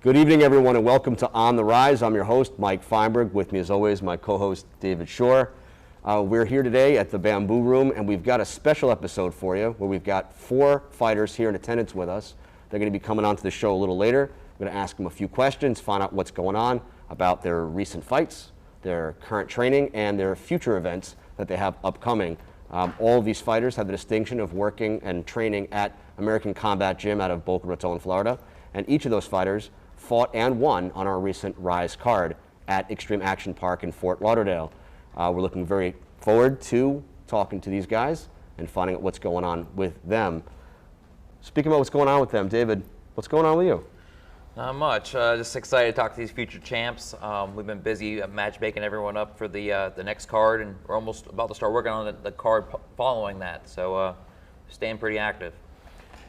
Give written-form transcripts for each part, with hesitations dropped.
Good evening, everyone, and welcome to On the Rise. I'm your host, Mike Feinberg. With me, as always, my co-host, David Shore. We're here today at the Bamboo Room, and we've got a special episode for you where we've got 4 fighters here in attendance with us. They're going to be coming onto the show a little later. We're going to ask them a few questions, find out what's going on about their recent fights, their current training, and their future events that they have upcoming. All of these fighters have the distinction of working and training at American Combat Gym out of Boca Raton, Florida, and each of those fighters fought and won on our recent RIZE card at Extreme Action Park in Fort Lauderdale. We're looking very forward to talking to these guys and finding out what's going on with them. Speaking about what's going on with them, David, what's going on with you? Not much. Just excited to talk to these future champs. We've been busy matchmaking everyone up for the next card, and we're almost about to start working on the card following that. So staying pretty active.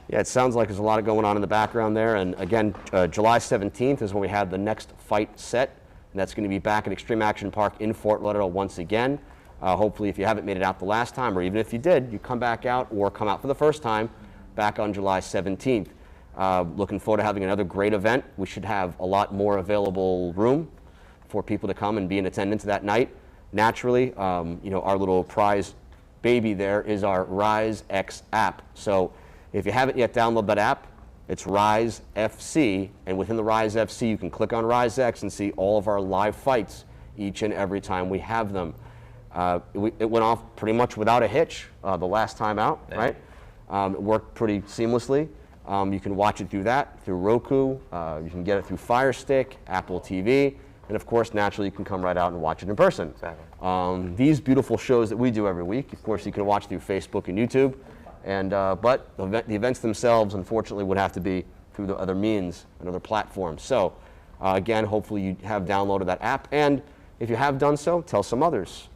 Yeah, it sounds like there's a lot going on in the background there. And again, July 17th is when we have the next fight set. And that's going to be back at Extreme Action Park in Fort Lauderdale once again. Hopefully, if you haven't made it out the last time, or even if you did, you come back out or come out for the first time back on July 17th. Looking forward to having another great event. We should have a lot more available room for people to come and be in attendance that night. Naturally, our little prize baby there is our RIZE X app. So if you haven't yet downloaded that app, it's RIZE FC, and within the RIZE FC, you can click on RIZE X and see all of our live fights each and every time we have them. It went off pretty much without a hitch the last time out, right? It worked pretty seamlessly. You can watch it through Roku. You can get it through Fire Stick, Apple TV, and of course, naturally, you can come right out and watch it in person. Exactly. These beautiful shows that we do every week, of course, you can watch through Facebook and YouTube. And but the events themselves, unfortunately, would have to be through the other means and other platforms. So, again, hopefully you have downloaded that app. And if you have done so, tell some others.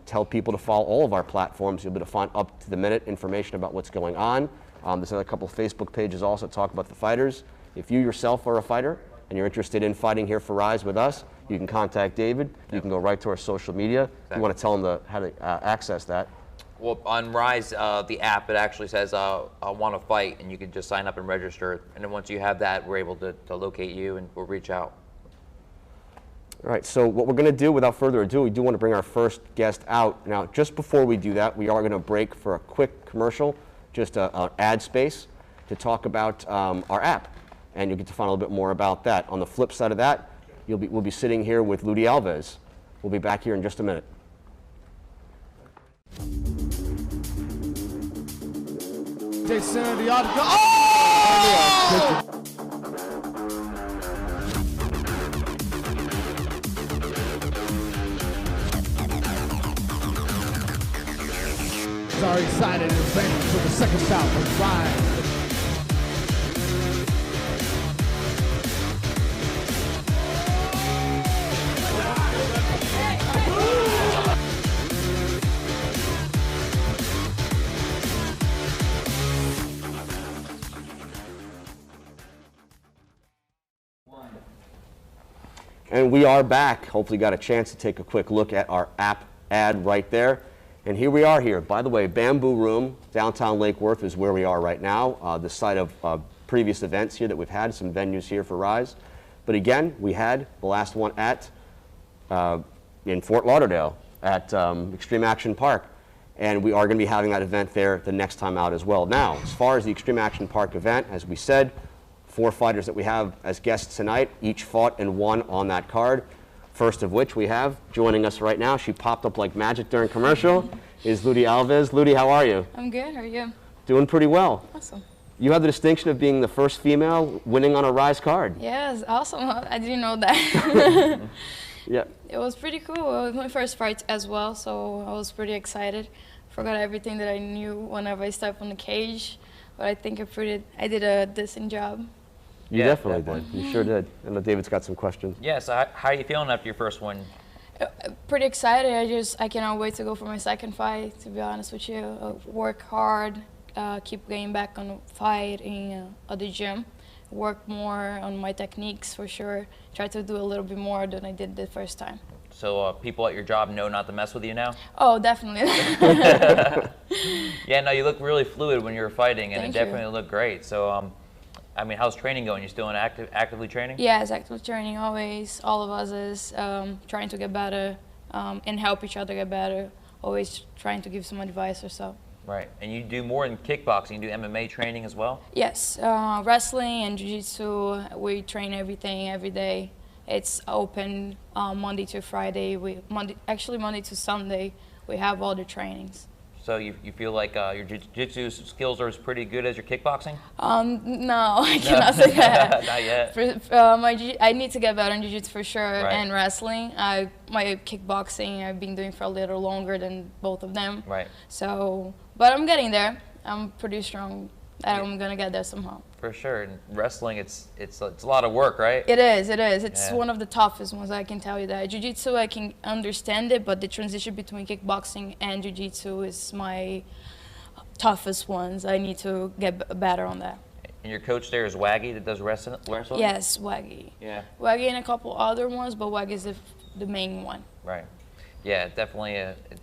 Tell people to follow all of our platforms. You'll be able to find up-to-the-minute information about what's going on. There's a couple of Facebook pages also that talk about the fighters. If you yourself are a fighter and you're interested in fighting here for RIZE with us, you can contact David. You can go right to our social media. If you want to tell them how to access that. Well, on RIZE, the app, it actually says, I want to fight, and you can just sign up and register. And then once you have that, we're able to locate you, and we'll reach out. All right, so what we're going to do, without further ado, we do want to bring our first guest out. Now, just before we do that, we are going to break for a quick commercial, just an ad space, to talk about our app. And you'll get to find a little bit more about that. On the flip side of that, we'll be sitting here with Ludi Alves. We'll be back here in just a minute. Jason, the audio. Oh! Are excited and ready for the second bout of RIZE. And we are back. Hopefully got a chance to take a quick look at our app ad right there. And here we are here. By the way, Bamboo Room, downtown Lake Worth is where we are right now. The site of previous events here that we've had, some venues here for RIZE. But again, we had the last one at in Fort Lauderdale at Extreme Action Park. And we are going to be having that event there the next time out as well. Now, as far as the Extreme Action Park event, as we said, 4 fighters that we have as guests tonight, each fought and won on that card. First of which we have joining us right now. She popped up like magic during commercial. Is Ludi Alves. Ludi, how are you? I'm good. How are you? Doing pretty well. Awesome. You have the distinction of being the first female winning on a RIZE card. Yes, awesome. I didn't know that. Yeah. It was pretty cool. It was my first fight as well, so I was pretty excited. Forgot everything that I knew whenever I stepped on the cage, but I think I did a decent job. You definitely did. You sure did. I know David's got some questions. Yeah, so how are you feeling after your first win? Pretty excited. I cannot wait to go for my second fight, to be honest with you. Work hard, keep getting back on the fight at the gym. Work more on my techniques for sure. Try to do a little bit more than I did the first time. So people at your job know not to mess with you now? Oh, definitely. Yeah, no, you look really fluid when you were fighting, and Thank it definitely looked great. So I mean, how's training going? You still actively training? Yeah, it's active training always. All of us is trying to get better and help each other get better. Always trying to give some advice or so. Right. And you do more in kickboxing. You do MMA training as well? Yes, wrestling and jiu-jitsu, we train everything every day. It's open Monday to Friday. Actually Monday to Sunday, we have all the trainings. So you feel like your jiu-jitsu skills are as pretty good as your kickboxing? No, I cannot say that. Not yet. I need to get better in jiu-jitsu for sure, Right. and wrestling. My kickboxing I've been doing for a little longer than both of them. Right. So, but I'm getting there. I'm pretty strong. I'm gonna get there somehow. For sure. And wrestling, it's a lot of work, right? It is. It is. It's Yeah. one of the toughest ones. I can tell you that. Jiu-jitsu, I can understand it, but the transition between kickboxing and jiu-jitsu is my toughest ones. I need to get better on that. And your coach there is Waggy that does wrestling? Yes, Waggy. Yeah. Waggy and a couple other ones, but Waggy is the main one. Right. Yeah, definitely.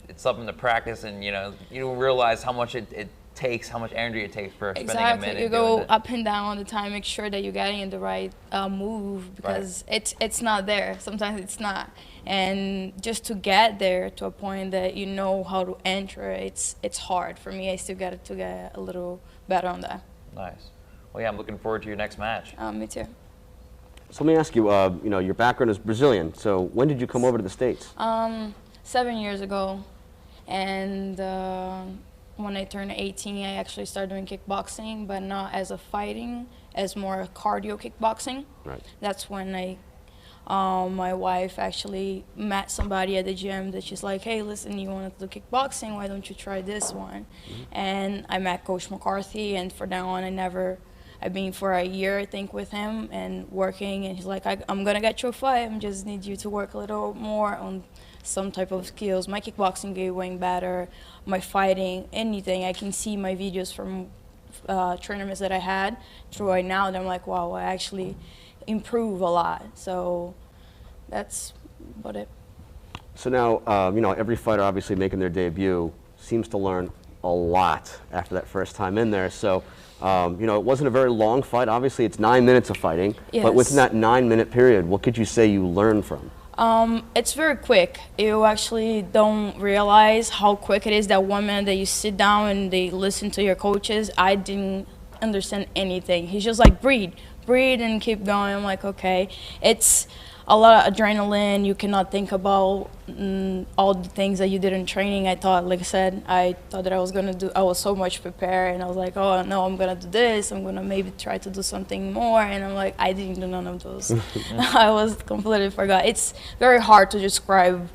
It's something to practice, and you don't realize how much it takes, how much energy it takes for spending a minute. Exactly. You doing go it. up and down all the time. Make sure that you're getting in the right move, because it's not there. Sometimes it's not. And just to get there to a point that you know how to enter, it's hard for me. I still got to get a little better on that. Nice. Well, yeah, I'm looking forward to your next match. Me too. So let me ask you, your background is Brazilian. So when did you come over to the States? 7 years ago, and when I turned 18, I actually started doing kickboxing, but not as a fighting, as more cardio kickboxing. Right. That's when my wife actually met somebody at the gym that she's like, hey, listen, you want to do kickboxing? Why don't you try this one? And I met Coach McCarthy, and from now on, I've been for a year, I think, with him and working, and he's like, I'm going to get you a fight. I just need you to work a little more on some type of skills. My kickboxing game way better, my fighting, anything. I can see my videos from tournaments that I had through right now, and I'm like, wow, I actually improve a lot. So that's about it. So now, every fighter obviously making their debut seems to learn a lot after that first time in there. So, it wasn't a very long fight. Obviously, it's 9 minutes of fighting. Yes. But within that 9-minute period, what could you say you learned from? It's very quick. You actually don't realize how quick it is. That 1 minute that you sit down and they listen to your coaches, I didn't understand anything. He's just like, breathe and keep going. I'm like, okay. It's a lot of adrenaline. You cannot think about all the things that you did in training. I thought, like I said, I thought that I was so much prepared, and I was like, oh no, I'm gonna do this, I'm gonna maybe try to do something more, and I'm like, I didn't do none of those. I was completely forgot. It's very hard to describe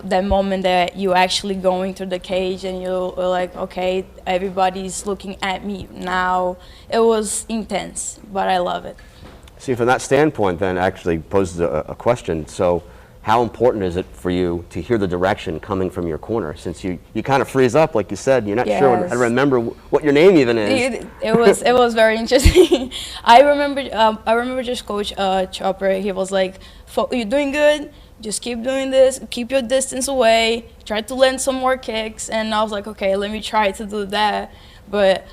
that moment that you actually going through the cage and you're like, okay, everybody's looking at me now. It was intense, but I love it. See, from that standpoint, then actually poses a question. So how important is it for you to hear the direction coming from your corner? Since you kind of freeze up, like you said, you're not sure how to remember what your name even is. It was very interesting. I remember just Coach Chopper. He was like, "You're doing good. Just keep doing this. Keep your distance away. Try to land some more kicks." And I was like, "Okay, let me try to do that." But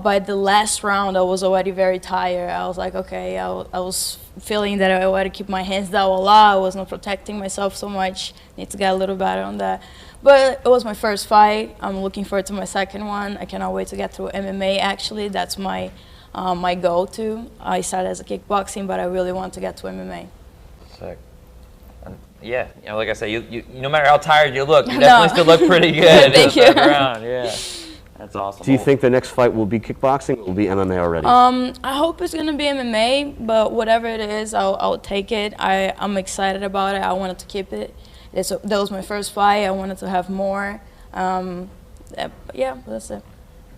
by the last round, I was already very tired. I was like, okay, I was feeling that I wanted to keep my hands down a lot. I was not protecting myself so much. Need to get a little better on that. But it was my first fight. I'm looking forward to my second one. I cannot wait to get through MMA, actually. That's my my goal too. I started as a kickboxing, but I really want to get to MMA. Sick. Yeah, like I said, you no matter how tired you look, you definitely still look pretty good. Thank you. Yeah. That's awesome. Do you think the next fight will be kickboxing or will be MMA already? I hope it's going to be MMA, but whatever it is, I'll take it. I'm excited about it. I wanted to keep it. That was my first fight. I wanted to have more. Yeah, that's it.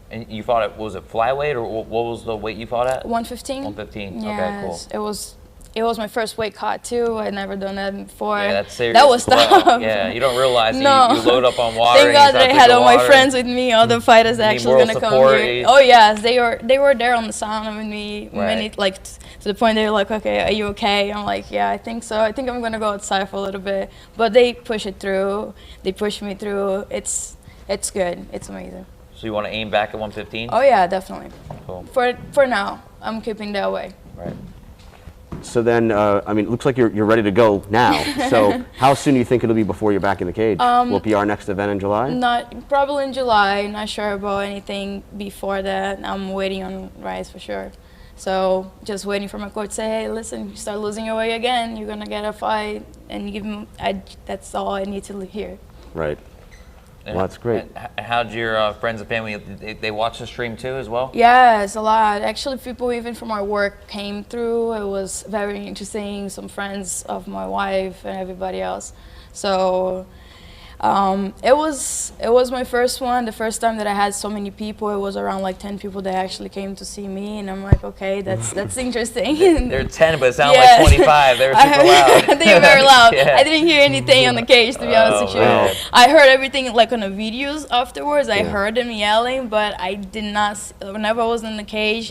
And you fought at, was it flyweight, or what was the weight you fought at? 115. 115, Yes, okay, cool. It was my first weight cut too. I'd never done that before. Yeah, that's serious. That was tough. Yeah, you don't realize No. you load up on water. Thank God that I had all my friends with me, all the fighters that actually gonna come here. Oh yes, they were there on the sauna with me. Right. Many, like to the point they were like, okay, are you okay? I'm like, yeah, I think so. I think I'm gonna go outside for a little bit. But they push it through. They push me through. It's good. It's amazing. So you want to aim back at 115? Oh yeah, definitely. Cool. For now, I'm keeping that way. Right. So then, I mean, it looks like you're ready to go now. So how soon do you think it'll be before you're back in the cage? Will it be our next event in July? Not probably in July. Not sure about anything before that. I'm waiting on RIZE for sure. So just waiting for my coach to say, hey, listen, you start losing your weight again, you're gonna get a fight, and give him. That's all I need to hear. Right. Well, that's great. How'd your friends and family, they watch the stream too as well? Yes, a lot. Actually, people even from our work came through. It was very interesting. Some friends of my wife and everybody else. So it was my first one. The first time that I had so many people, it was around like 10 people that actually came to see me, and I'm like, okay, that's interesting. They're 10, but it sounded like 25. They were super loud. They were very loud. Yeah. I didn't hear anything on the cage, to be honest with you. Man. I heard everything like on the videos afterwards. I heard them yelling, but I did not. Whenever I was in the cage,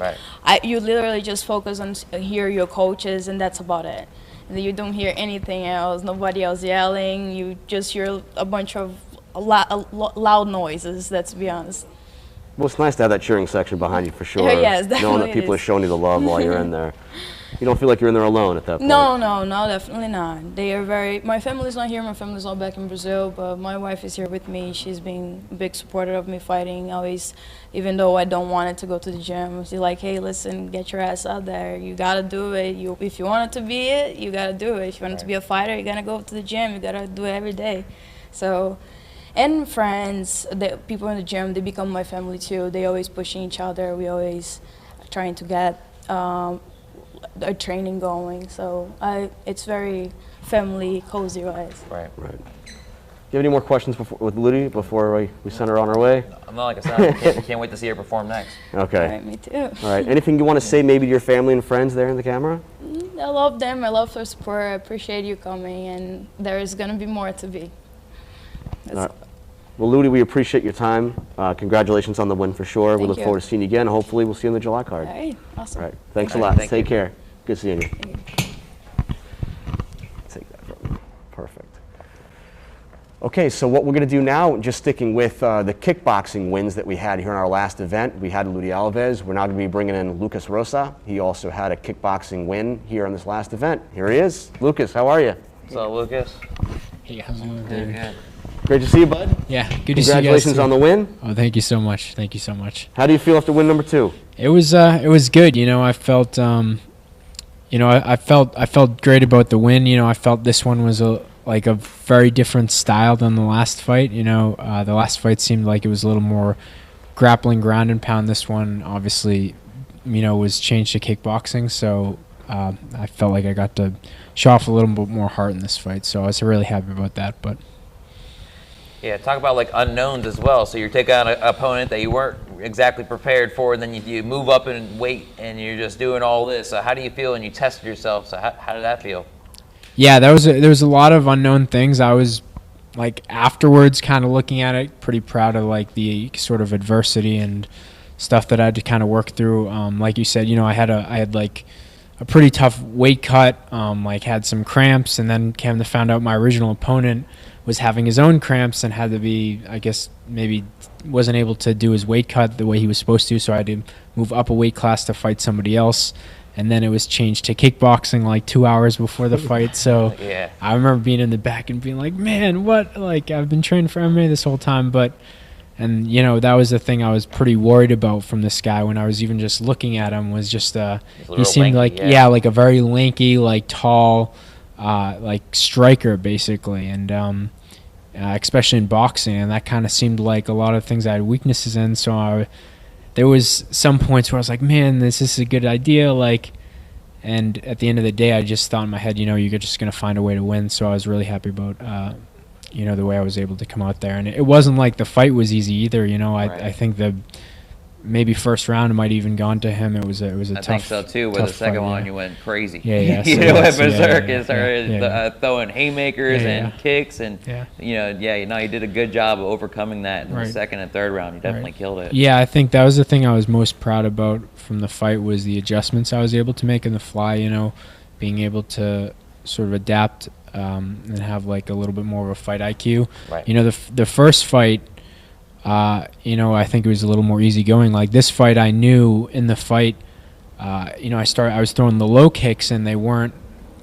you literally just focus on hear your coaches, and that's about it. You don't hear anything else. Nobody else yelling. You just hear a bunch of loud noises. Let's be honest. Well, it's nice to have that cheering section behind you for sure. Yes, definitely. Knowing that people are showing you the love while you're in there. You don't feel like you're in there alone at that point. No, definitely not. They are very. My family's not here. My family's all back in Brazil, but my wife is here with me. She's been a big supporter of me fighting. Always, even though I don't want it to go to the gym, she's like, "Hey, listen, get your ass out there. You gotta do it. If you want it to be it, you gotta do it. If you want it to be a fighter, you gotta go to the gym. You gotta do it every day." So, and friends, the people in the gym, they become my family too. They always pushing each other. We always trying to get. A training going, so it's very family, cozy wise. Right. Do you have any more questions with Ludi before we send her on our way? I'm not like I said, can't wait to see her perform next. Okay. All right, me too. All right. Anything you want to say maybe to your family and friends there in the camera? I love them. I love their support. I appreciate you coming, and there is gonna be more to be. All right. Well, Ludi, we appreciate your time. Congratulations on the win for sure. We look forward to seeing you again. Hopefully, we'll see you in the July card. All right, awesome. All right. Thanks a lot. Take care. Good seeing you. Take that from me. Perfect. Okay, so what we're going to do now, just sticking with the kickboxing wins that we had here in our last event. We had Ludi Alves. We're now going to be bringing in Lucas Rosa. He also had a kickboxing win here on this last event. Here he is. Lucas, how are you? What's up, Lucas? Hey, how's it going? Good. Great to see you, bud. Yeah, good to see you guys. Congratulations on the win. Oh, thank you so much. Thank you so much. How do you feel after win number 2? It was good. You know, I felt I felt great about the win. You know, I felt this one was a very different style than the last fight. You know, the last fight seemed like it was a little more grappling, ground and pound. This one obviously, you know, was changed to kickboxing. So I felt like I got to show off a little bit more heart in this fight. So I was really happy about that. But yeah, talk about like unknowns as well. So you're taking on an opponent that you weren't exactly prepared for, and then you move up in weight, and you're just doing all this. So how do you feel when you tested yourself? So how did that feel? Yeah, there was a lot of unknown things. I was like afterwards kind of looking at it, pretty proud of like the sort of adversity and stuff that I had to kind of work through. Like you said, you know, I had like a pretty tough weight cut, like had some cramps, and then came to find out my original opponent was having his own cramps and had to be, I guess, maybe wasn't able to do his weight cut the way he was supposed to, so I had to move up a weight class to fight somebody else. And then it was changed to kickboxing like 2 hours before the fight. So yeah. I remember being in the back and being like, man, what? Like, I've been training for MMA this whole time. And, you know, that was the thing I was pretty worried about from this guy when I was even just looking at him was just, he seemed lanky, like, like a very lanky, like tall, like striker basically. And especially in boxing. And that kind of seemed like a lot of things I had weaknesses in. So there was some points where I was like, man, this is a good idea. Like, and at the end of the day, I just thought in my head, you know, you're just going to find a way to win. So I was really happy about, you know, the way I was able to come out there. And it wasn't like the fight was easy either. You know, I think the maybe first round might even gone to him. It was a tough. I think so too. With the second one, you went crazy. Yeah. You know, went berserk and started throwing haymakers and kicks, and you know, you did a good job of overcoming that in the second and third round. You definitely killed it. Yeah, I think that was the thing I was most proud about from the fight was the adjustments I was able to make in the fly. You know, being able to sort of adapt and have like a little bit more of a fight IQ. Right. You know, the first fight. you know, I think it was a little more easygoing. Like this fight, I knew in the fight, you know, I was throwing the low kicks, and they weren't.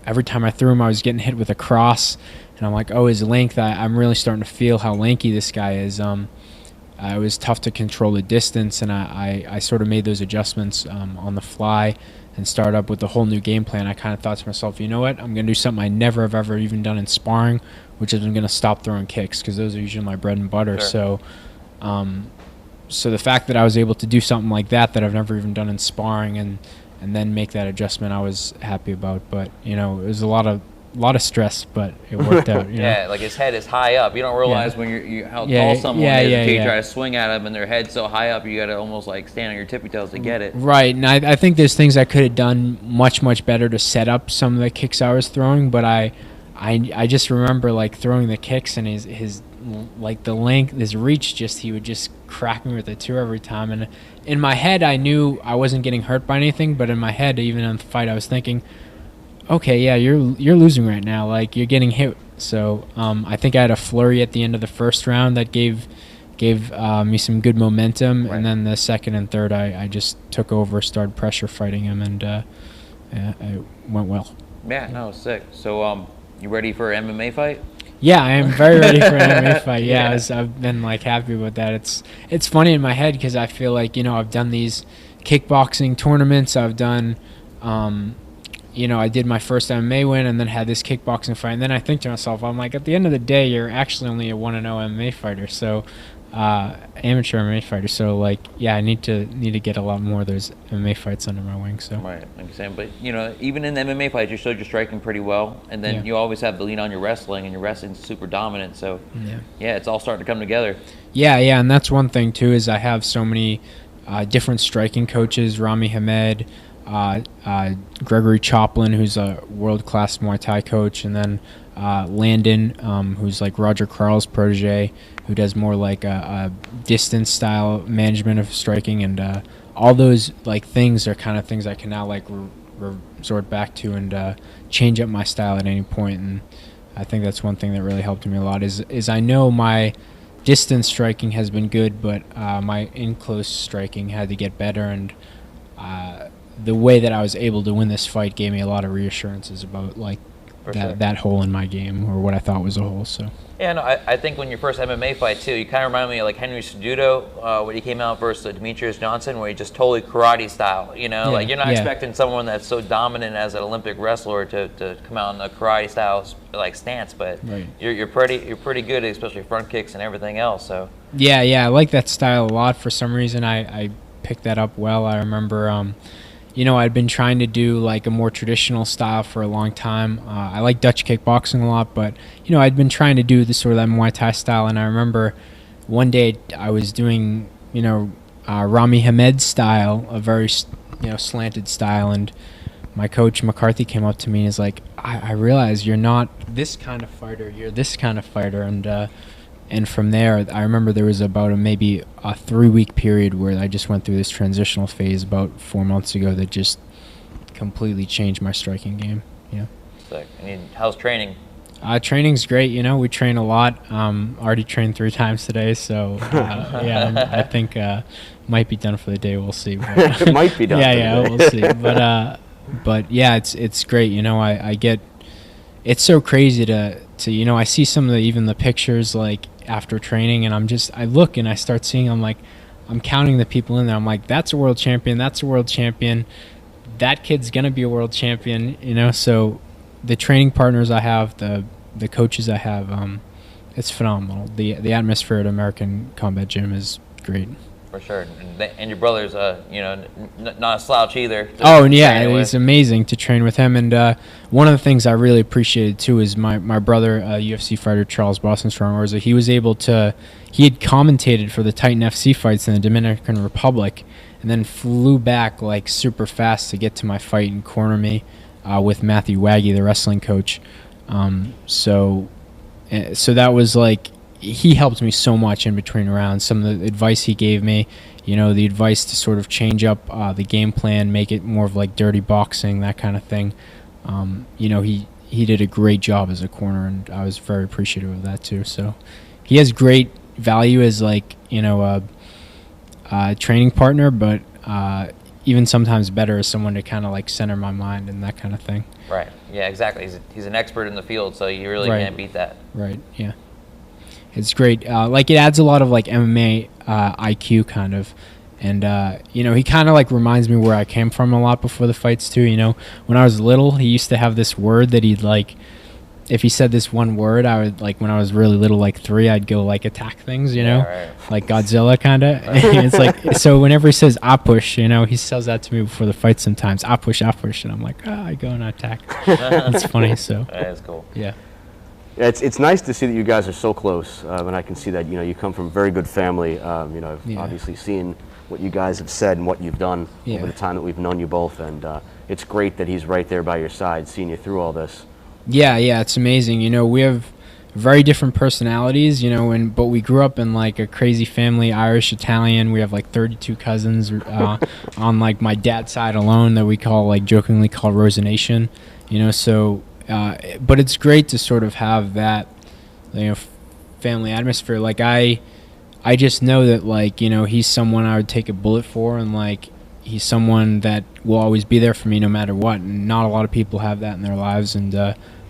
Every time I threw them, I was getting hit with a cross, and I'm like, oh, his length. I'm really starting to feel how lanky this guy is. It was tough to control the distance, and I sort of made those adjustments on the fly and started up with a whole new game plan. I kind of thought to myself, you know what, I'm going to do something I never have ever even done in sparring, which is I'm going to stop throwing kicks, because those are usually my bread and butter. Sure. So the fact that I was able to do something like that I've never even done in sparring, and then make that adjustment, I was happy about. But, you know, it was a lot of stress, but it worked out. You know? Yeah, like his head is high up. You don't realize when you're how tall someone is until you try to swing at them and their head's so high up, you got to almost like stand on your tippy toes to get it. Right, and I think there's things I could have done much better to set up some of the kicks I was throwing, but I just remember like throwing the kicks, and his like the length, his reach, he would just crack me with a 2 every time. And in my head, I knew I wasn't getting hurt by anything, but in my head, even in the fight, I was thinking, okay, yeah, you're losing right now. Like, you're getting hit. So I think I had a flurry at the end of the first round that gave me some good momentum. Right. And then the second and third, I just took over, started pressure fighting him, and it went well. Yeah, no, sick. So you ready for an MMA fight? Yeah, I am very ready for an MMA fight. Yeah, Yeah. I've been like happy about that. It's funny in my head, because I feel like, you know, I've done these kickboxing tournaments. I've done, you know, I did my first MMA win, and then had this kickboxing fight. And then I think to myself, I'm like, at the end of the day, you're actually only a 1-0 MMA fighter. So, amateur MMA fighter. So, like, yeah, I need to get a lot more of those MMA fights under my wing. So. Right, like you're saying, but you know, even in the MMA fights, you showed your striking pretty well, and then Yeah. you always have the lean on your wrestling, and your wrestling's super dominant. So, Yeah. it's all starting to come together. Yeah, and that's one thing too, is I have so many different striking coaches. Rami Hamed, Gregory Choplin, who's a world-class Muay Thai coach, and then Landon, who's like Roger Carl's protege, who does more like a distance style management of striking, and all those like things are kind of things I can now like resort back to and change up my style at any point. And I think that's one thing that really helped me a lot, is I know my distance striking has been good, but my in-close striking had to get better, and the way that I was able to win this fight gave me a lot of reassurances about like that hole in my game, or what I thought was a hole. So Yeah, no, I think when your first MMA fight too, you kind of remind me of like Henry Cejudo when he came out versus Demetrius Johnson, where he just totally karate style. You know, like you're not expecting someone that's so dominant as an Olympic wrestler to come out in a karate style like stance, but you're pretty good, especially front kicks and everything else. So yeah, I like that style a lot. For some reason, I picked that up well. I remember. You know, I'd been trying to do like a more traditional style for a long time. I like Dutch kickboxing a lot, but, you know, I'd been trying to do this sort of that Muay Thai style. And I remember one day I was doing, you know, Rami Hamed style, a very, you know, slanted style. And my coach McCarthy came up to me and is like, I realize you're not this kind of fighter. You're this kind of fighter. And from there, I remember there was about maybe a 3-week period where I just went through this transitional phase about 4 months ago that just completely changed my striking game. Yeah. sick. I mean, how's training? Training's great. You know, we train a lot. Already trained 3 times today, so yeah, I think might be done for the day. We'll see. But It might be done. yeah, we'll see. But yeah, it's great. You know, I get. It's so crazy to you know, I see some of even the pictures like after training, and I look and I start seeing, I'm counting the people in there. I'm like, that's a world champion, that's a world champion, that kid's gonna be a world champion, you know. So the training partners I have, the coaches I have, it's phenomenal. The atmosphere at American Combat Gym is great. For sure. And your brother's, you know, not a slouch either. Oh, and yeah, it's amazing to train with him. And one of the things I really appreciated too is my brother, UFC fighter Charles Boston Strong Orza. He had commentated for the Titan FC fights in the Dominican Republic, and then flew back like super fast to get to my fight and corner me with Matthew Waggy, the wrestling coach. So that was like, he helped me so much in between rounds. Some of the advice he gave me, you know, the advice to sort of change up the game plan, make it more of like dirty boxing, that kind of thing. You know, he did a great job as a corner, and I was very appreciative of that too. So he has great value as like, you know, a training partner, but even sometimes better as someone to kind of like center my mind and that kind of thing. Right. Yeah, exactly. He's an expert in the field, so you really can't beat that. Right. Yeah. It's great. Like it adds a lot of like MMA IQ kind of. And, you know, he kind of like reminds me where I came from a lot before the fights too. You know, when I was little, he used to have this word that he'd like, if he said this one word, I would like, when I was really little, like 3, I'd go like attack things, you know, like Godzilla kind of. It's like, so whenever he says I push, you know, he says that to me before the fight sometimes. I push. And I'm like, I go and I attack. It's funny. So That is cool. yeah. It's nice to see that you guys are so close, and I can see that, you know, you come from a very good family. You know, I've obviously seen what you guys have said and what you've done over the time that we've known you both, and it's great that he's right there by your side, seeing you through all this. Yeah, it's amazing. You know, we have very different personalities, you know, but we grew up in like a crazy family, Irish, Italian. We have like 32 cousins on like my dad's side alone that we jokingly call Rosa Nation, you know, so but it's great to sort of have that, you know, family atmosphere. Like I just know that, like, you know, he's someone I would take a bullet for, and like he's someone that will always be there for me no matter what. And not a lot of people have that in their lives, and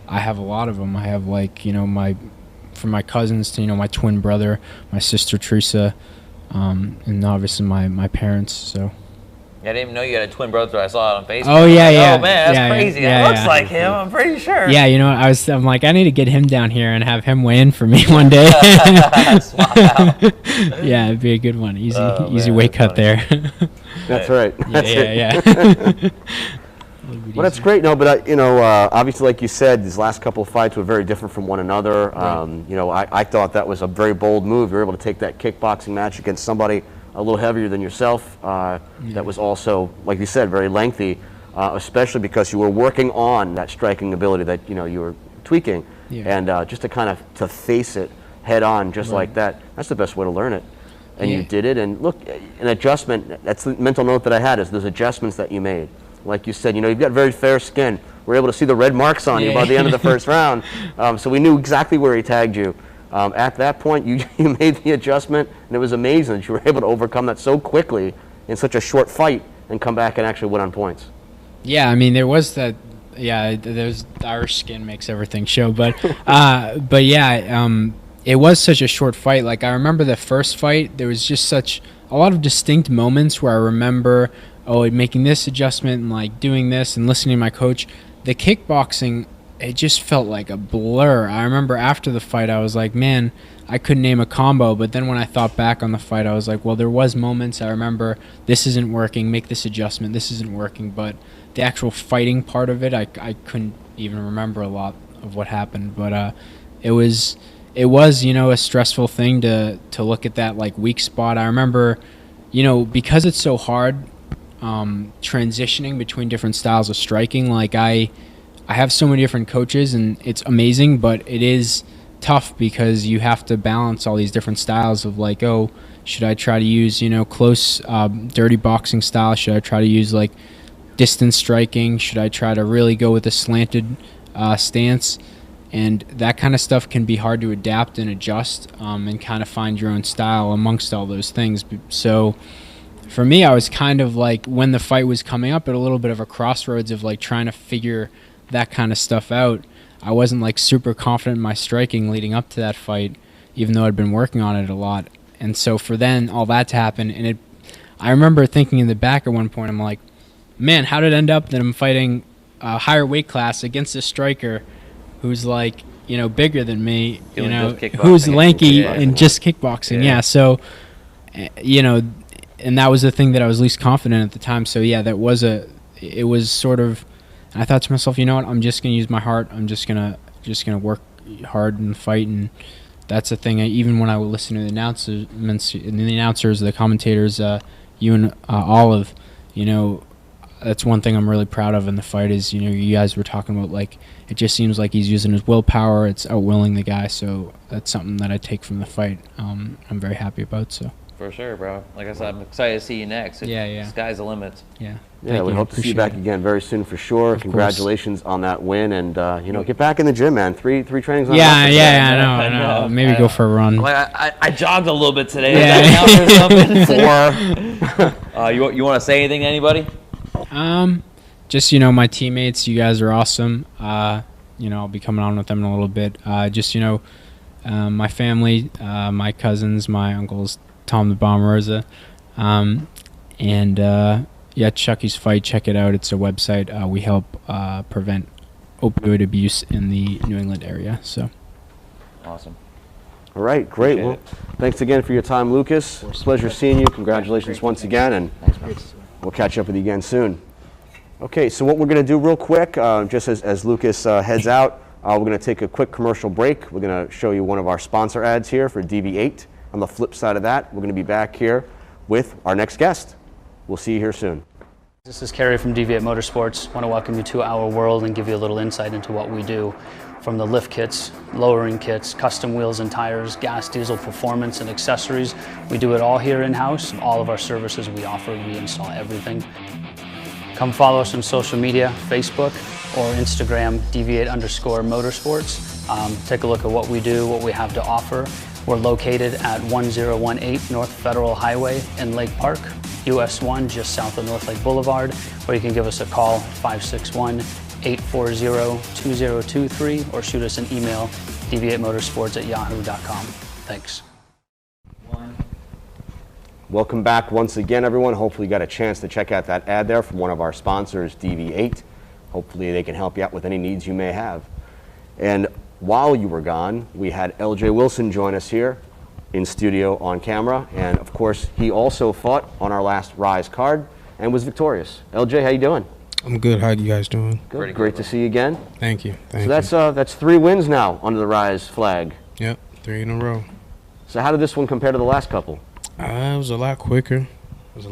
I have a lot of them. I have, like, you know, from my cousins to, you know, my twin brother, my sister Teresa, and obviously my parents. So. Yeah, I didn't even know you had a twin brother. I saw it on Facebook. Oh yeah, yeah. Oh man, that's crazy. Yeah, it looks like him. I'm pretty sure. Yeah, you know, I'm like, I need to get him down here and have him weigh in for me one day. Swap out. Yeah, it'd be a good one. Easy man, weight cut there. That's right. That's it. Yeah. Well, that's great. No, but you know, obviously, like you said, these last couple of fights were very different from one another. You know, I thought that was a very bold move. You were able to take that kickboxing match against somebody a little heavier than yourself. That was also, like you said, very lengthy, especially because you were working on that striking ability that, you know, you were tweaking, and just to kind of to face it head on, just like that. That's the best way to learn it. And you did it. And look, an adjustment. That's the mental note that I had, is those adjustments that you made. Like you said, you know, you've got very fair skin. We're able to see the red marks on you by the end of the first round. So we knew exactly where he tagged you. At that point, you made the adjustment, and it was amazing that you were able to overcome that so quickly in such a short fight and come back and actually win on points. Yeah, I mean, there was that. Yeah, there's the Irish skin makes everything show, but yeah, it was such a short fight. Like, I remember the first fight, there was just such a lot of distinct moments where I remember, making this adjustment and like doing this and listening to my coach. The kickboxing, it just felt like a blur. I remember after the fight, I was like, man, I couldn't name a combo. But then when I thought back on the fight, I was like, well, there was moments. I remember this isn't working, make this adjustment, this isn't working. But the actual fighting part of it, I couldn't even remember a lot of what happened. But it was, you know, a stressful thing to look at that like weak spot. I remember, you know, because it's so hard transitioning between different styles of striking, like I have so many different coaches, and it's amazing, but it is tough because you have to balance all these different styles of like, should I try to use, you know, close, dirty boxing style? Should I try to use like distance striking? Should I try to really go with a slanted stance? And that kind of stuff can be hard to adapt and adjust, and kind of find your own style amongst all those things. So for me, I was kind of like, when the fight was coming up, at a little bit of a crossroads of like trying to figure that kind of stuff out. I wasn't like super confident in my striking leading up to that fight, even though I'd been working on it a lot. And so for then all that to happen, and I remember thinking in the back at one point, I'm like, man, how did it end up that I'm fighting a higher weight class against a striker who's like, you know, bigger than me, you know, who's lanky and just kickboxing. Yeah. So, you know, and that was the thing that I was least confident at the time. So yeah, it was sort of, and I thought to myself, you know what, I'm just going to use my heart. I'm just going to work hard and fight. And that's the thing. Even when I would listen to the announcers, the commentators, you and Olive, you know, that's one thing I'm really proud of in the fight is, you know, you guys were talking about, like, it just seems like he's using his willpower. It's outwilling the guy. So that's something that I take from the fight. I'm very happy about. So. For sure, bro. Like I said, I'm excited to see you next. Yeah. Sky's the limit. Yeah. Yeah, we hope to see you back again very soon for sure. Congratulations on that win, and get back in the gym, man. Three trainings. On I know. Maybe go for a run. I jogged a little bit today. Yeah. You want to say anything to anybody? Just my teammates. You guys are awesome. I'll be coming on with them in a little bit. My family, my cousins, my uncles, Tom the Bomb Rosa, Chucky's Fight. Check it out. It's a website. We help prevent opioid abuse in the New England area. So, awesome. All right, great. Well, thanks again for your time, Lucas. Pleasure seeing you. Congratulations once again, and we'll catch up with you again soon. Okay, so what we're going to do real quick, just as Lucas heads out, we're going to take a quick commercial break. We're going to show you one of our sponsor ads here for DV8. On the flip side of that, we're going to be back here with our next guest. We'll see you here soon. This is Kerry from DV8 Motorsports. I want to welcome you to our world and give you a little insight into what we do. From the lift kits, lowering kits, custom wheels and tires, gas, diesel, performance, and accessories. We do it all here in-house. All of our services we offer, we install everything. Come follow us on social media, Facebook or Instagram, deviate_motorsports. Take a look at what we do, what we have to offer. We're located at 1018 North Federal Highway in Lake Park, US 1, just south of North Lake Boulevard, or you can give us a call, 561-840-2023, or shoot us an email, deviatemotorsports@yahoo.com. Thanks. Welcome back once again, everyone. Hopefully you got a chance to check out that ad there from one of our sponsors, DV8. Hopefully they can help you out with any needs you may have. And while you were gone, we had LJ Wilson join us here in studio on camera. And of course, he also fought on our last RIZE card and was victorious. LJ, how you doing? I'm good. How you guys doing? Good. Great to see you again. Thank you. So that's 3 wins now under the RIZE flag. Yep, 3 in a row. So how did this one compare to the last couple? It was a lot quicker. He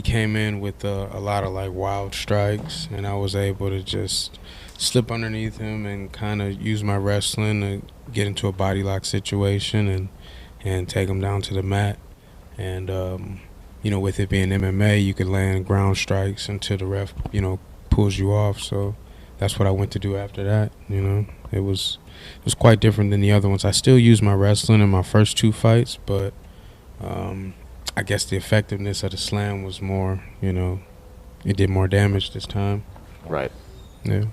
came in with a lot of like wild strikes, and I was able to just slip underneath him and kind of use my wrestling to get into a body lock situation and take him down to the mat. And with it being MMA, you could land ground strikes until the ref pulls you off. So that's what I went to do after that. It was quite different than the other ones. I still used my wrestling in my first 2 fights, but I guess the effectiveness of the slam was more, it did more damage this time. Right. Yeah.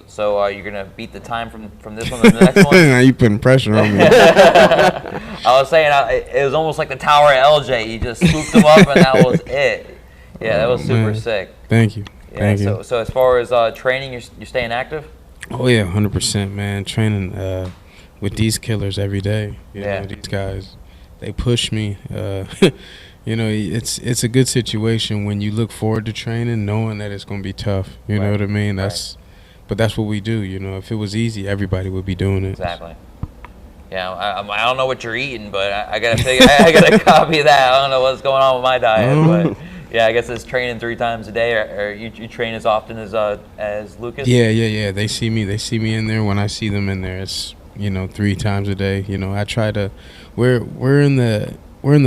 So you're going to beat the time from this one to the next one? Now you putting pressure on me. I was saying, it was almost like the tower at LJ. You just scooped him up and that was it. Yeah, that was super sick. Thank you. Yeah, so as far as training, you're staying active? Oh, yeah, 100%, man. Training with these killers every day. You know, these guys, they push me. It's a good situation when you look forward to training, knowing that it's going to be tough. You know what I mean? But that's what we do. If it was easy, everybody would be doing it. Exactly. Yeah, I don't know what you're eating, but I gotta copy that. I don't know what's going on with my diet, but yeah, I guess it's training 3 times a day. Or you train as often as Lucas? Yeah. They see me in there. When I see them in there, it's 3 times a day. I try to. We're in the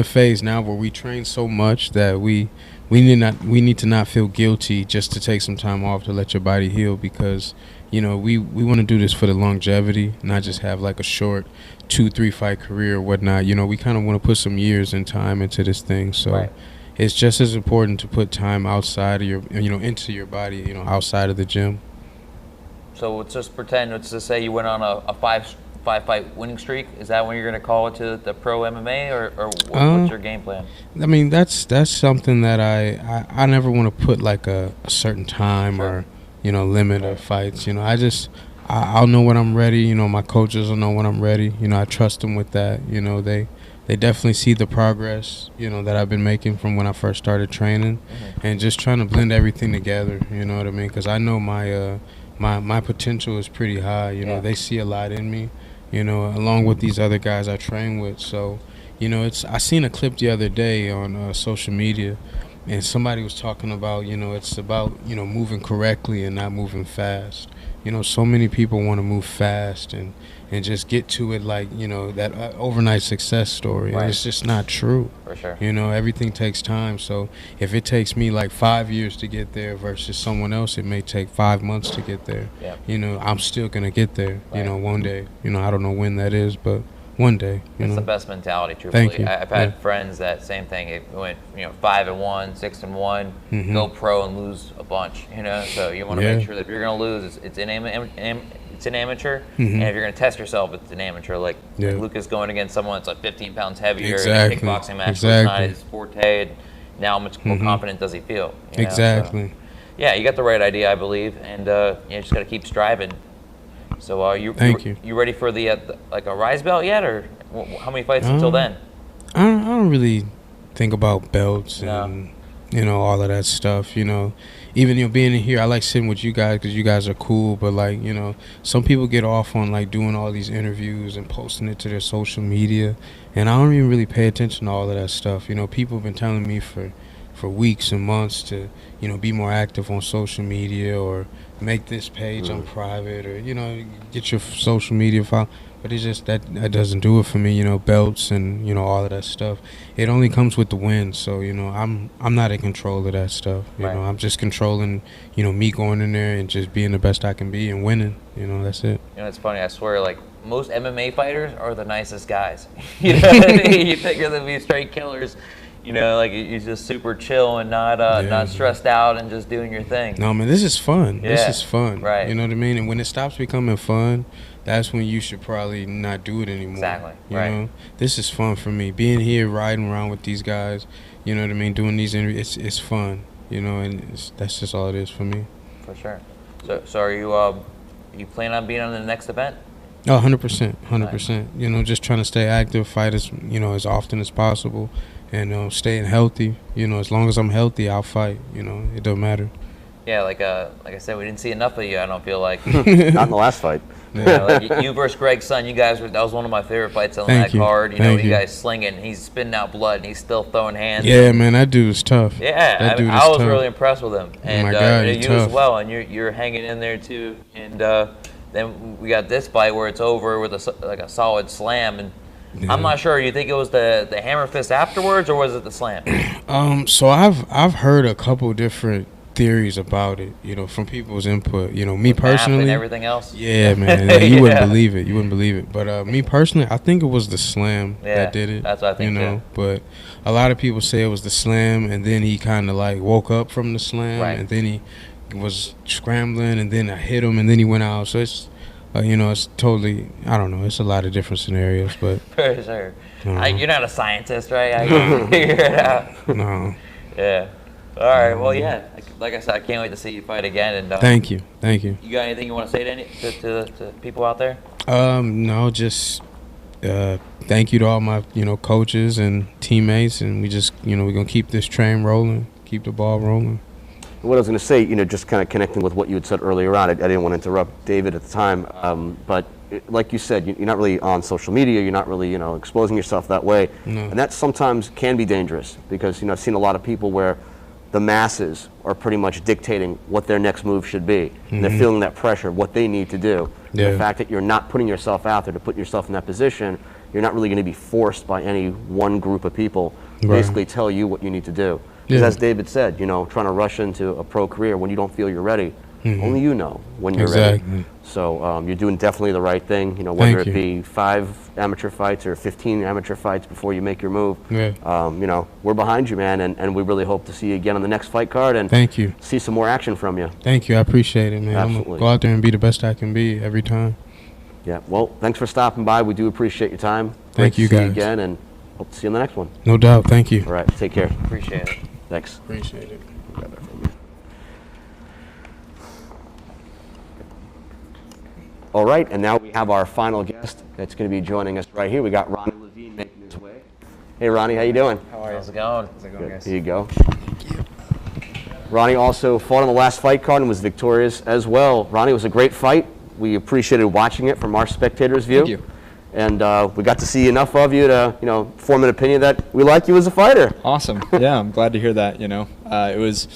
phase now where we train so much that we need to not feel guilty just to take some time off to let your body heal, because we want to do this for the longevity, not just have like a short 2-3 fight career or whatnot. We kind of want to put some years and time into this thing. So it's just as important to put time outside of your into your body, outside of the gym. So let's just say you went on a five fight winning streak. Is that when you're going to call it to the pro MMA, or what's your game plan? I mean, that's something that I never want to put like a certain time or limit of fights. I'll know when I'm ready. My coaches will know when I'm ready. I trust them with that. They definitely see the progress that I've been making from when I first started training, and just trying to blend everything together. You know what I mean? Because I know my potential is pretty high. They see a lot in me. Along with these other guys I train with. So, I seen a clip the other day on social media, and somebody was talking about, it's about, moving correctly and not moving fast. you know, so many people want to move fast and just get to it like, you know, that overnight success story. Right. And it's just not true. For sure. You know, everything takes time. So if it takes me like 5 years to get there versus someone else, it may take 5 months to get there. Yep. You know, I'm still going to get there, Right. you know, one day. You know, I don't know when that is, but one day, you It's know. the best mentality, truthfully. Thank you. I've had Yeah. friends that same thing. It went, you know, 5-1, 6-1, go pro and lose a bunch. You know, so you want to Yeah. make sure that if you're going to lose, it's an amateur, and if you're going to test yourself, it's an amateur. Like Yeah. Lucas going against someone that's like 15 pounds heavier Exactly. in a kickboxing match, was Exactly. not his forte. And now, how much more confident does he feel? You know? Exactly. So, yeah, you got the right idea, I believe, and you just got to keep striving. So, Thank you. You ready for the like a RIZE belt yet, or how many fights until then? I don't really think about belts No. and, you know, all of that stuff, you know. Even, you know, being in here, I like sitting with you guys because you guys are cool, but, like, you know, some people get off on, like, doing all these interviews and posting it to their social media, and I don't even really pay attention to all of that stuff. You know, people have been telling me for weeks and months to, you know, be more active on social media or make this page on private or, you know, get your social media file. But it's just that doesn't do it for me, you know, belts and, you know, all of that stuff. It only comes with the win. So, you know, I'm not in control of that stuff. You Right. know, I'm just controlling, you know, me going in there and just being the best I can be and winning. You know, that's it. You know, it's funny. I swear, like most MMA fighters are the nicest guys. You know, you think of them be straight killers. You know, like he's just super chill and not stressed out and just doing your thing. No, man, this is fun. This Yeah. is fun. Right. You know what I mean? And when it stops becoming fun, that's when you should probably not do it anymore. Exactly. You Right. know? This is fun for me. Being here, riding around with these guys, you know what I mean? Doing these interviews, it's fun. You know, and that's just all it is for me. For sure. So are you plan on being on the next event? Oh, 100%. 100%. You know, just trying to stay active, fight as, you know, as often as possible. And staying healthy, you know, as long as I'm healthy, I'll fight. You know, it don't matter. Yeah, like I said, we didn't see enough of you. I don't feel like. Not in the last fight. You know, like you versus Greg's son, you guys that was one of my favorite fights on Thank that you. card. You know, Thank you you. guys slinging, he's spitting out blood, and he's still throwing hands. Yeah, man, that dude is tough. Yeah, that dude I is was tough. really impressed with him, and my God, you he's as tough. well. And you're hanging in there too. And then we got this fight where it's over with a solid slam. And I'm not sure. You think it was the hammer fist afterwards, or was it the slam? So I've heard a couple different theories about it, you know, from people's input. You know, me Math personally, and everything else. yeah, man, you wouldn't Yeah. believe it. You wouldn't believe it. But me personally, I think it was the slam Yeah, that did it. that's what I think, You know, too. but a lot of people say it was the slam, and then he kind of like woke up from the slam, Right. and then he was scrambling, and then I hit him, and then he went out. So it's, you know, it's totally, I don't know. It's a lot of different scenarios, but For sure. Uh-huh. You're not a scientist, right? I can figure it out. no. Yeah. All right. Well, yeah. Like I said, I can't wait to see you fight again. And Thank you. You got anything you want to say to people out there? No, just thank you to all my, you know, coaches and teammates, and we just, you know, we're gonna keep this train rolling, keep the ball rolling. What I was going to say, you know, just kind of connecting with what you had said earlier on, I didn't want to interrupt David at the time, but like you said, you're not really on social media, you're not really, you know, exposing yourself that way. No. And that sometimes can be dangerous because, you know, I've seen a lot of people where the masses are pretty much dictating what their next move should be. And they're feeling that pressure of what they need to do. And Yeah. the fact that you're not putting yourself out there to put yourself in that position, you're not really going to be forced by any one group of people to Right. basically tell you what you need to do. Because Yeah. as David said, you know, trying to rush into a pro career when you don't feel you're ready, only you know when you're ready. Exactly. So you're doing definitely the right thing, you know, whether Thank it you. be 5 amateur fights or 15 amateur fights before you make your move. Yeah. You know, we're behind you, man, and we really hope to see you again on the next fight card and Thank you. see some more action from you. Thank you. I appreciate it, man. I'm Absolutely. gonna go out there and be the best I can be every time. Yeah, well, thanks for stopping by. We do appreciate your time. Thank Great you, to see guys. you again, and hope to see you on the next one. No doubt. Thank you. All right, take care. Appreciate it. Thanks. Appreciate it. All right, and now we have our final guest that's going to be joining us right here. We got Ronnie Levine making his way. Hey, Ronnie, how you doing? How's it going? Good. Here you go. Ronnie also fought on the last fight card and was victorious as well. Ronnie, it was a great fight. We appreciated watching it from our spectators' view. Thank you. And we got to see enough of you to, you know, form an opinion that we like you as a fighter. Awesome. Yeah, I'm glad to hear that. You know, it was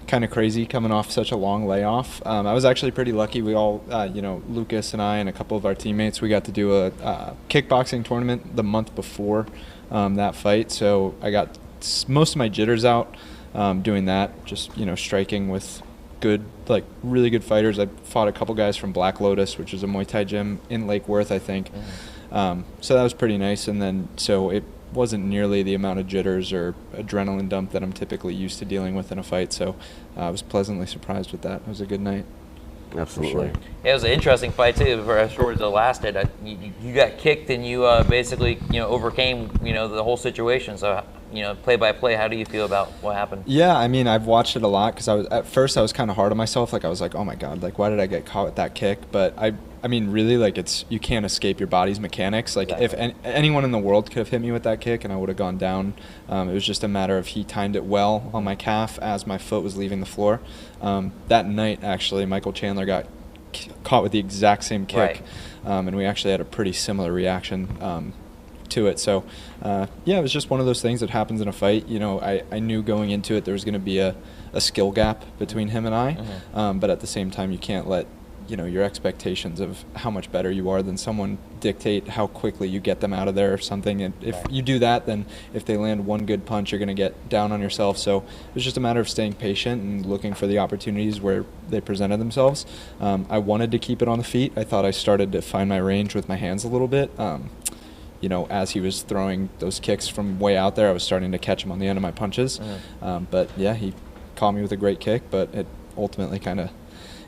kind of crazy coming off such a long layoff. I was actually pretty lucky. We all, Lucas and I and a couple of our teammates, we got to do a kickboxing tournament the month before that fight. So I got most of my jitters out doing that, just, striking with really good fighters. I fought a couple guys from Black Lotus, which is a Muay Thai gym in Lake Worth, I think. So that was pretty nice. And then, so it wasn't nearly the amount of jitters or adrenaline dump that I'm typically used to dealing with in a fight. So I was pleasantly surprised with that. It was a good night. Absolutely. Sure. Yeah, it was an interesting fight too. For as short as it lasted, you got kicked and you basically overcame the whole situation. So play by play, how do you feel about what happened? Yeah, I mean, I've watched it a lot because at first I was kind of hard on myself. Like I was like, oh my god, like why did I get caught with that kick? But I mean, really, like you can't escape your body's mechanics. Like if anyone in the world could have hit me with that kick and I would have gone down. It was just a matter of he timed it well on my calf as my foot was leaving the floor. That night, actually, Michael Chandler got caught with the exact same kick, and we actually had a pretty similar reaction to it. So yeah, it was just one of those things that happens in a fight. I knew going into it there was going to be a skill gap between him and I, but at the same time you can't let your expectations of how much better you are than someone dictate how quickly you get them out of there or something. And if you do that, then if they land one good punch, you're going to get down on yourself. So it was just a matter of staying patient and looking for the opportunities where they presented themselves. I wanted to keep it on the feet. I thought I started to find my range with my hands a little bit. As he was throwing those kicks from way out there, I was starting to catch him on the end of my punches. But yeah, he caught me with a great kick, but it ultimately kind of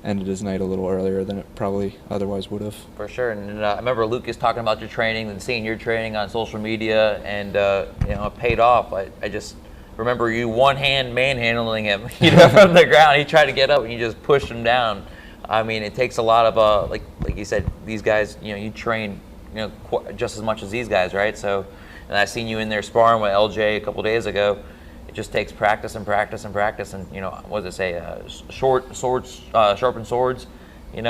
ended his night a little earlier than it probably otherwise would have. For sure. And I remember Lucas talking about your training and seeing your training on social media, and it paid off. I just remember you one-hand manhandling him from the ground. He tried to get up and you just pushed him down. I mean, it takes a lot of like you said, these guys, you train just as much as these guys, right? So, and I seen you in there sparring with LJ a couple days ago. It just takes practice and practice and practice, and what does it say? Short swords, sharpen swords. It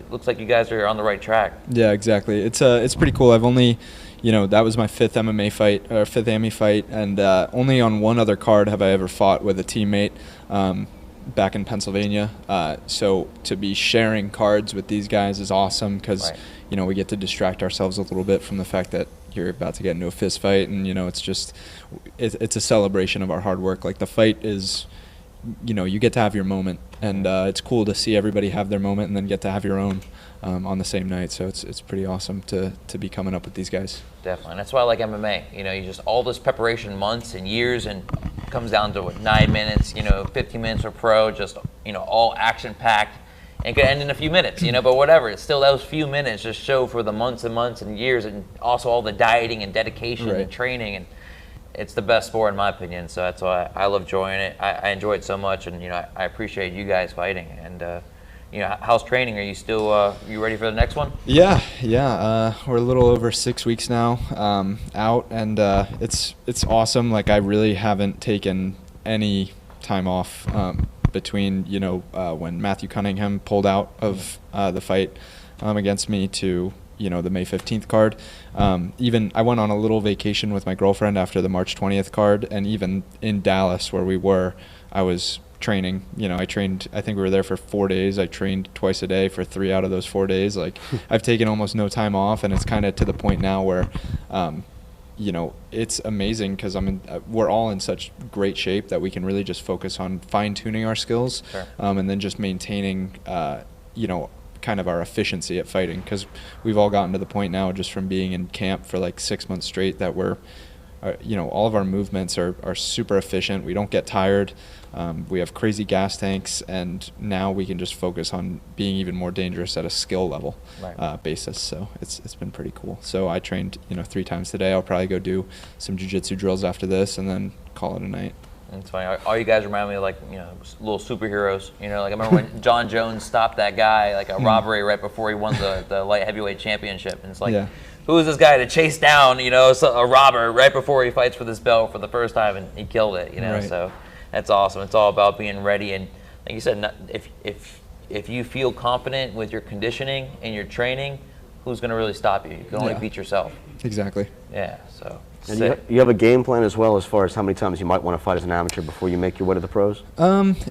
looks like you guys are on the right track. Yeah, exactly. It's pretty cool. I've only, that was my fifth MMA fight or fifth AMI fight, and only on one other card have I ever fought with a teammate. Back in Pennsylvania. So to be sharing cards with these guys is awesome because, we get to distract ourselves a little bit from the fact that you're about to get into a fist fight, and, it's a celebration of our hard work. Like the fight is, you get to have your moment, and it's cool to see everybody have their moment and then get to have your own on the same night. So it's pretty awesome to be coming up with these guys. Definitely. And that's why I like MMA. You just all this preparation, months and years, and it comes down to 9 minutes, 15 minutes for pro, just, all action packed. And it could end in a few minutes, but whatever. It's still those few minutes just show for the months and months and years, and also all the dieting and dedication and training. And it's the best sport in my opinion. So that's why I love enjoying it. I enjoy it so much, and I appreciate you guys fighting. And how's training? Are you still you ready for the next one? Yeah. We're a little over 6 weeks now out, and it's awesome. Like I really haven't taken any time off between when Matthew Cunningham pulled out of the fight against me to the May 15th card. Even I went on a little vacation with my girlfriend after the March 20th card, and even in Dallas where we were, I was training. I trained, I think we were there for 4 days. I trained twice a day for 3 out of those 4 days. Like I've taken almost no time off, and it's kind of to the point now where it's amazing because we're all in such great shape that we can really just focus on fine-tuning our skills, and then just maintaining kind of our efficiency at fighting, because we've all gotten to the point now just from being in camp for like 6 months straight that we're all of our movements are super efficient. We don't get tired. We have crazy gas tanks, and now we can just focus on being even more dangerous at a skill level basis. So it's been pretty cool. So I trained 3 times today. I'll probably go do some jiu-jitsu drills after this and then call it a night. It's funny. All you guys remind me of little superheroes. Like I remember when John Jones stopped that guy like a robbery right before he won the light heavyweight championship, and it's like. Yeah. Who is this guy to chase down, a robber right before he fights for this belt for the first time, and he killed it, So that's awesome. It's all about being ready, and like you said, if you feel confident with your conditioning and your training, who's going to really stop you? You can only beat yourself. Exactly. Yeah. So And you have a game plan as well as far as how many times you might want to fight as an amateur before you make your way to the pros?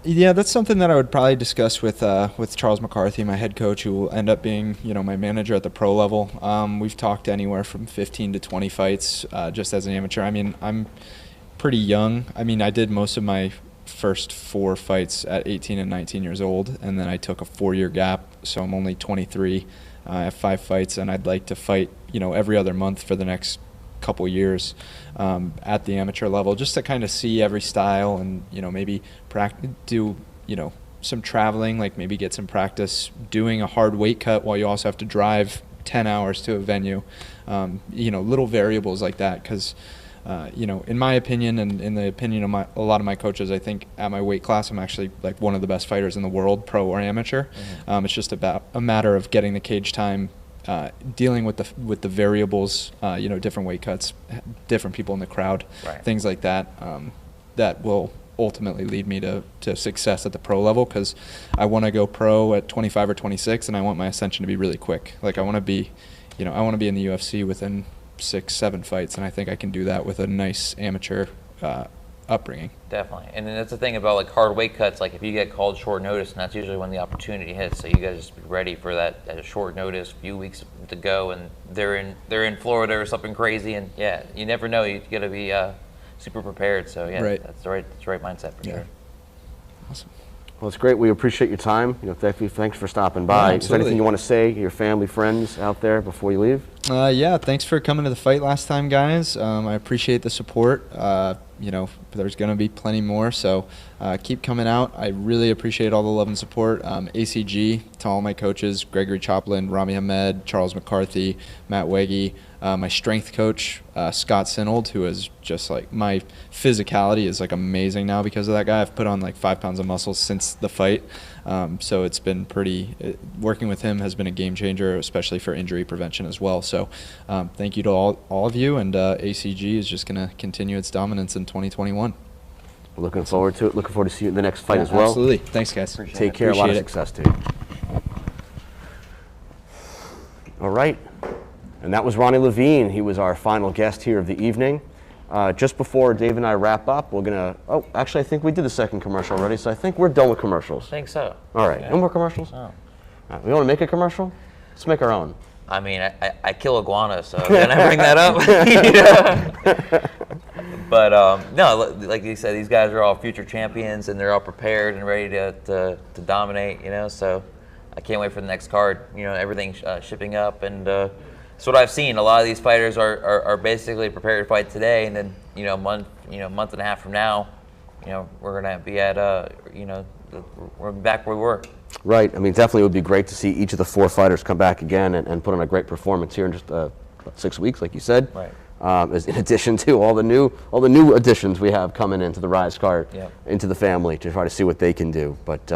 Yeah, that's something that I would probably discuss with Charles McCarthy, my head coach, who will end up being, my manager at the pro level. We've talked anywhere from 15 to 20 fights just as an amateur. I mean, I'm pretty young. I mean, I did most of my first 4 fights at 18 and 19 years old, and then I took a 4-year gap, so I'm only 23. I have 5 fights, and I'd like to fight, every other month for the next couple years at the amateur level, just to kind of see every style and maybe do some traveling, like maybe get some practice doing a hard weight cut while you also have to drive 10 hours to a venue, little variables like that, because in my opinion and in the opinion of a lot of my coaches, I think at my weight class I'm actually like one of the best fighters in the world, pro or amateur. It's just about a matter of getting the cage time, dealing with the variables, different weight cuts, different people in the crowd, things like that, that will ultimately lead me to success at the pro level, because I want to go pro at 25 or 26, and I want my ascension to be really quick. Like I want to be, I want to be in the UFC within 6-7 fights, and I think I can do that with a nice amateur upbringing. Definitely. And then that's the thing about like hard weight cuts, like if you get called short notice, and that's usually when the opportunity hits, so you gotta just be ready for that at a short notice, few weeks to go, and they're in Florida or something crazy, and yeah, you never know, you gotta be super prepared. So yeah, that's the right mindset for sure. Awesome. Well, it's great. We appreciate your time. Thanks for stopping by. Is there anything you want to say to your family, friends out there before you leave? Yeah, thanks for coming to the fight last time, guys. I appreciate the support. There's going to be plenty more, so keep coming out. I really appreciate all the love and support. ACG, to all my coaches, Gregory Choplin, Rami Hamed, Charles McCarthy, Matt Wegge, my strength coach, Scott Sinold, who is just like, my physicality is like amazing now because of that guy. I've put on like 5 pounds of muscle since the fight. So it's been working with him has been a game changer, especially for injury prevention as well. So thank you to all of you, and ACG is just going to continue its dominance in 2021. We're looking forward to it. Looking forward to see you in the next fight as well. Absolutely. Thanks, guys. Take care. A lot of success to you. All right. And that was Ronnie Levine. He was our final guest here of the evening. Just before Dave and I wrap up, we're going to, actually, I think we did the second commercial already, so I think we're done with commercials. I think so. All right. No more commercials? Oh. We want to make a commercial? Let's make our own. I mean, I kill iguana, so can I bring that up? But no, like you said, these guys are all future champions, and they're all prepared and ready to dominate, so I can't wait for the next card. Everything's shipping up, and that's what I've seen. A lot of these fighters are basically prepared to fight today, and then month and a half from now, we're gonna be at we're back where we were. Right. I mean, definitely it would be great to see each of the 4 fighters come back again and put on a great performance here in just 6 weeks, like you said. Right. As in addition to all the new additions we have coming into the RIZE card, into the family, to try to see what they can do. But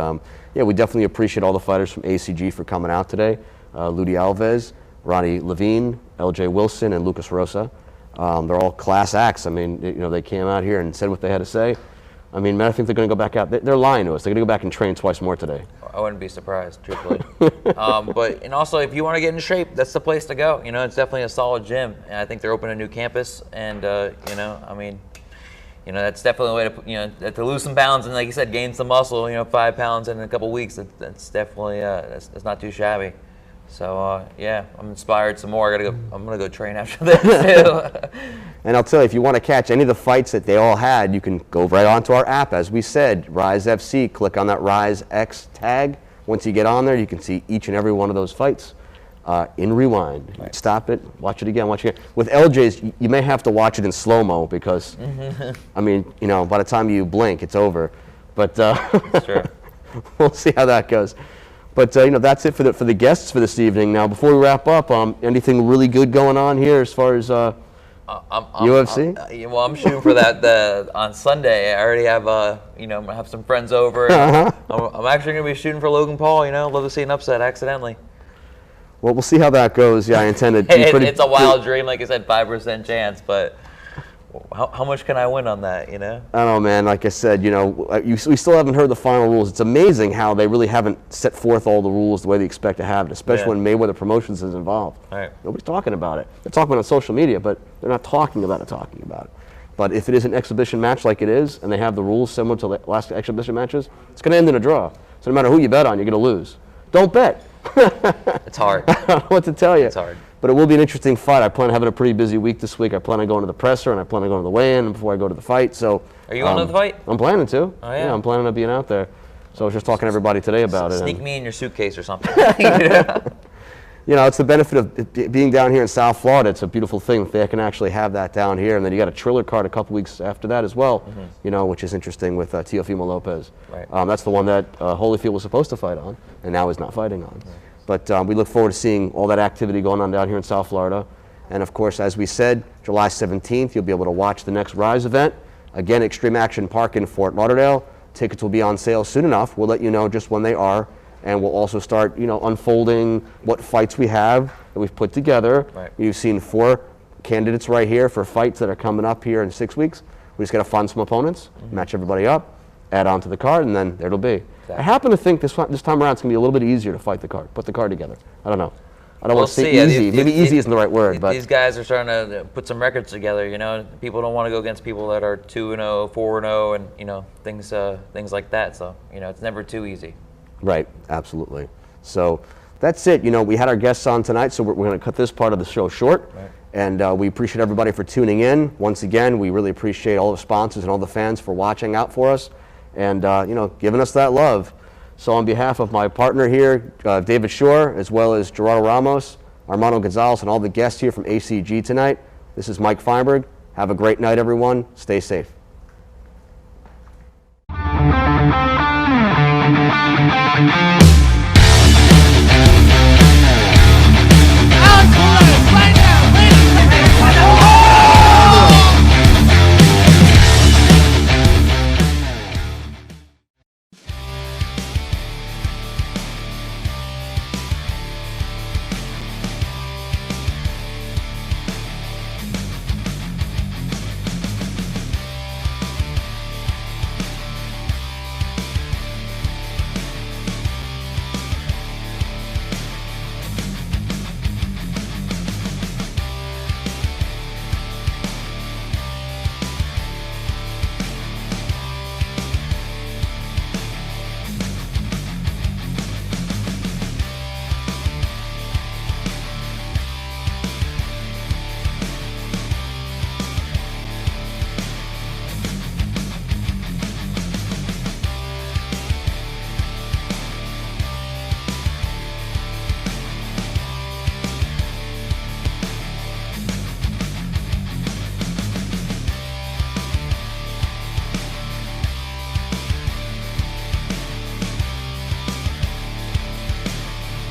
yeah, we definitely appreciate all the fighters from ACG for coming out today. Ludi Alves, Ronnie Levine, LJ Wilson, and Lucas Rosa. They're all class acts. I mean, they came out here and said what they had to say. I mean, I think they're going to go back out. They're lying to us. They're going to go back and train twice more today. I wouldn't be surprised, truthfully. And also, if you want to get in shape, that's the place to go. It's definitely a solid gym, and I think they're opening a new campus. And I mean, that's definitely a way to lose some pounds and, like you said, gain some muscle. 5 pounds in a couple weeks. That's definitely that's not too shabby. So yeah, I'm inspired some more. I'm gonna go train after this too. And I'll tell you, if you want to catch any of the fights that they all had, you can go right onto our app, as we said, RIZE FC. Click on that RIZE X tag. Once you get on there, you can see each and every one of those fights in rewind. Right. Stop it, watch it again, watch it again. With LJ's, you may have to watch it in slow-mo because, I mean, by the time you blink, it's over. But sure. We'll see how that goes. But that's it for the guests for this evening. Now, before we wrap up, anything really good going on here as far as UFC? I'm shooting for that on Sunday. I already have I have some friends over. I'm actually going to be shooting for Logan Paul. Love to see an upset accidentally. Well, we'll see how that goes. Yeah, I intended. It's a wild dream, like I said, 5% chance, but How much can I win on that, you know? I don't know, man. Like I said, you know, we still haven't heard the final rules. It's amazing how they really haven't set forth all the rules the way they expect to have it, especially when Mayweather Promotions is involved. Right. Nobody's talking about it. They're talking about it on social media, but they're not talking about it. But if it is an exhibition match like it is, and they have the rules similar to the last exhibition matches, it's going to end in a draw. So no matter who you bet on, you're going to lose. Don't bet. It's hard. I don't know what to tell you. It's hard. But it will be an interesting fight. I plan on having a pretty busy week this week. I plan on going to the presser, and I plan on going to the weigh-in before I go to the fight. So, are you going to the fight? I'm planning to. Oh, yeah? I'm planning on being out there. So I was just talking to everybody today about it. Sneak me in your suitcase or something. You know, it's the benefit of being down here in South Florida. It's a beautiful thing if they can actually have that down here. And then you got a Triller card a couple weeks after that as well, you know, which is interesting with Teofimo Lopez. Right. That's the one that Holyfield was supposed to fight on, and now is not fighting on. But we look forward to seeing all that activity going on down here in South Florida. And of course, as we said, July 17th, you'll be able to watch the next RIZE event. Again, Extreme Action Park in Fort Lauderdale. Tickets will be on sale soon enough. We'll let you know just when they are. And we'll also start, you know, unfolding what fights we have that we've put together. Right. You've seen 4 candidates right here for fights that are coming up here in 6 weeks. We just got to find some opponents, match everybody up, add on to the card, and then there it'll be. Exactly. I happen to think this time around it's going to be a little bit easier to fight the card, put the card together. I don't know. I don't want to say easy. Maybe easy isn't the right word. But these guys are starting to put some records together, you know. People don't want to go against people that are 2-0, 4-0, and, you know, things like that. So, you know, it's never too easy. Right, absolutely. So that's it. You know, we had our guests on tonight, so we're going to cut this part of the show short. Right. And we appreciate everybody for tuning in. Once again, we really appreciate all the sponsors and all the fans for watching out for us and, you know, giving us that love. So on behalf of my partner here, David Shore, as well as Gerardo Ramos, Armando Gonzalez, and all the guests here from ACG tonight, this is Mike Feinberg. Have a great night, everyone. Stay safe. Thank you.